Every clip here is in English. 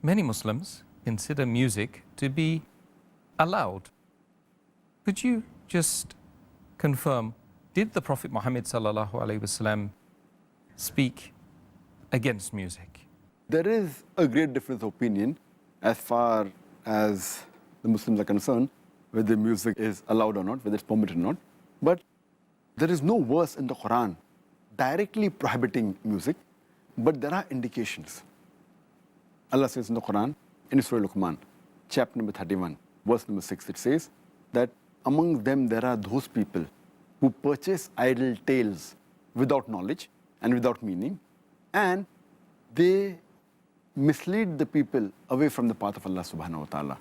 many Muslims consider music to be allowed. Could you just confirm, did the Prophet Muhammad sallallahu alaihi wasallam speak against music? There is a great difference of opinion as far as the Muslims are concerned, whether music is allowed or not, whether it's permitted or not. But there is no verse in the Quran directly prohibiting music, but there are indications. Allah says in the Quran, in Surah Luqman, chapter number 31, verse number 6, it says that among them there are those people who purchase idle tales without knowledge and without meaning, and they mislead the people away from the path of Allah subhanahu wa ta'ala,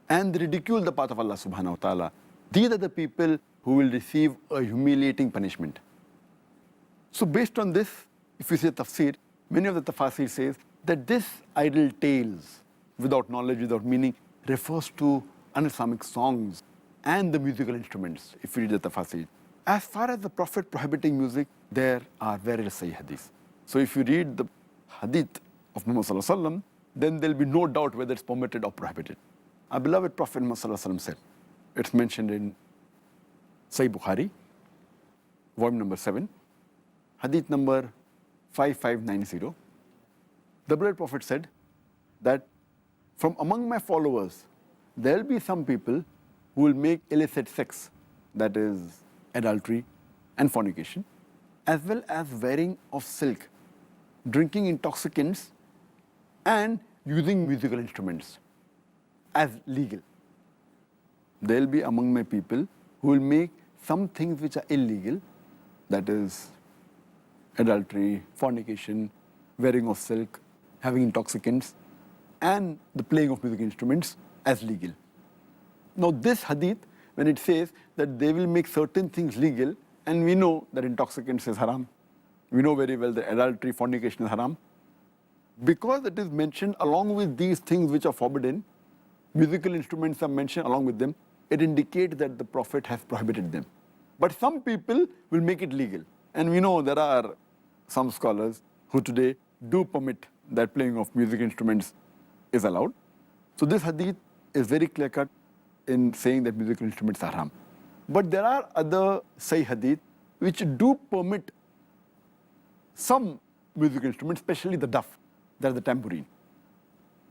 and they ridicule the path of Allah subhanahu wa ta'ala. These are the people who will receive a humiliating punishment. So based on this, if you say tafsir, many of the tafasir says that this idle tales without knowledge, without meaning, refers to un-Islamic songs and the musical instruments, if you read the tafasir. As far as the Prophet prohibiting music, there are various sahih hadiths. So if you read the hadith of Muhammad sallallahu alaihi wasallam, then there will be no doubt whether it's permitted or prohibited. Our beloved Prophet Muhammad sallallahu alaihi wasallam said, it's mentioned in Sahih Bukhari, volume number 7, hadith number 5590. The beloved Prophet said that from among my followers, there will be some people who will make illicit sex, that is adultery and fornication, as well as wearing of silk, drinking intoxicants, and using musical instruments as legal. There will be among my people who will make some things which are illegal, that is adultery, fornication, wearing of silk, having intoxicants, and the playing of musical instruments as legal. Now this hadith, when it says that they will make certain things legal, and we know that intoxicants is haram, we know very well that adultery, fornication is haram, because it is mentioned along with these things which are forbidden, musical instruments are mentioned along with them, it indicates that the Prophet has prohibited them. But some people will make it legal. And we know there are some scholars who today do permit that playing of music instruments is allowed. So this hadith is very clear-cut in saying that musical instruments are haram. But there are other sahih hadith which do permit some musical instruments, especially the duff, that is the tambourine.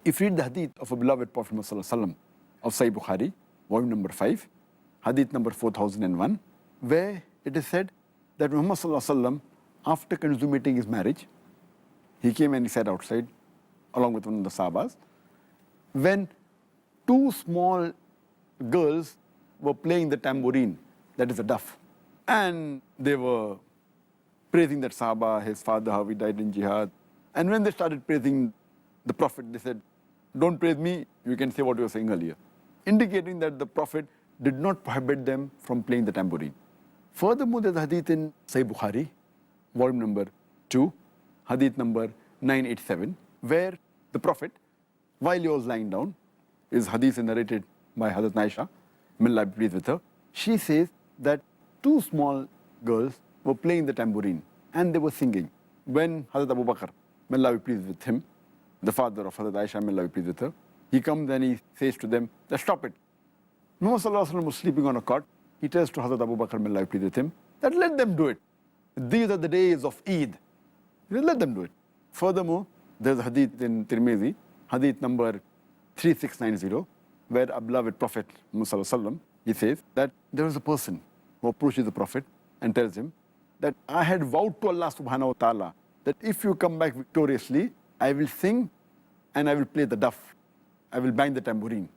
If you read the hadith of a beloved Prophet Muhammad sallallahu alaihi wasallam of Sahih Bukhari, volume number 5, hadith number 4001, where it is said that Muhammad sallallahu alaihi wasallam, after consummating his marriage, he came and he sat outside along with one of the Sahabas, when two small girls were playing the tambourine, that is a duff, and they were praising that Sahaba, his father, how he died in jihad. And when they started praising the Prophet, they said, don't praise me, you can say what you were saying earlier, indicating that the Prophet did not prohibit them from playing the tambourine. Furthermore, there's a hadith in Sahih Bukhari, volume number 2, hadith number 987, where the Prophet, while he was lying down, his hadith is narrated by Hazrat Aisha, may Allah be pleased with her, she says that two small girls were playing the tambourine and they were singing. When Hazrat Abu Bakr, may Allah be pleased with him, the father of Hazrat Aisha, may Allah be pleased with her, he comes and he says to them, stop it. Muhammad sallallahu alaihi wasallam was sleeping on a cot. He tells to Hazrat Abu Bakr, may Allah be pleased with him, that let them do it. These are the days of Eid. He said, let them do it. Furthermore, there's a hadith in Tirmidhi, hadith number 3690, where our beloved Prophet Muhammad sallallahu alaihi wasallam, he says that there was a person who approaches the Prophet and tells him that I had vowed to Allah subhanahu wa ta'ala that if you come back victoriously, I will sing and I will play the duff. I will bang the tambourine.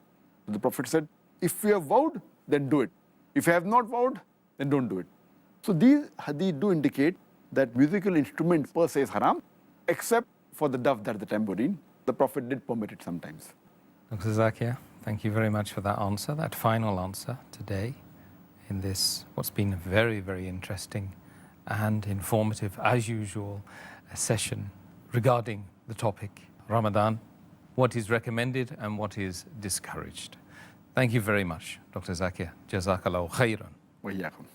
So the Prophet said, if you have vowed, then do it. If you have not vowed, then don't do it. So these hadith do indicate that musical instrument per se is haram, except for the duff, that is the tambourine. The Prophet did permit it sometimes. Dr. Zakir, thank you very much for that answer, that final answer today in this, what's been a very, very interesting and informative, as usual, session regarding the topic, Ramadan, what is recommended and what is discouraged. Thank you very much, Dr. Zakir. Jazakallahu khairan. Wa iyyakum.